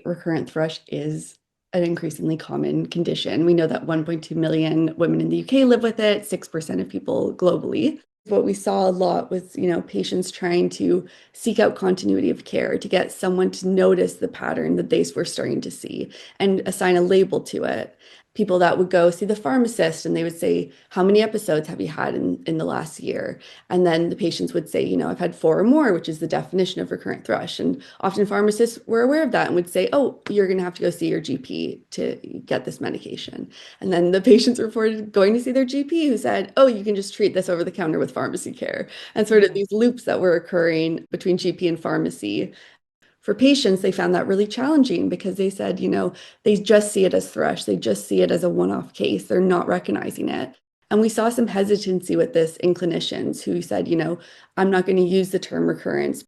Recurrent thrush is an increasingly common condition. We know that 1.2 million women in the UK live with it, 6% of people globally. What we saw a lot was, patients trying to seek out continuity of care to get someone to notice the pattern that they were starting to see and assign a label to it. People that would go see the pharmacist and they would say, how many episodes have you had in the last year? And then the patients would say, I've had four or more, which is the definition of recurrent thrush. And often pharmacists were aware of that and would say, oh, you're going to have to go see your GP to get this medication. And then the patients reported going to see their GP who said, oh, you can just treat this over the counter with pharmacy care. And sort of Mhm. these loops that were occurring between GP and pharmacy. For patients, they found that really challenging because they said, they just see it as thrush. They just see it as a one-off case. They're not recognizing it. And we saw some hesitancy with this in clinicians who said, I'm not going to use the term recurrence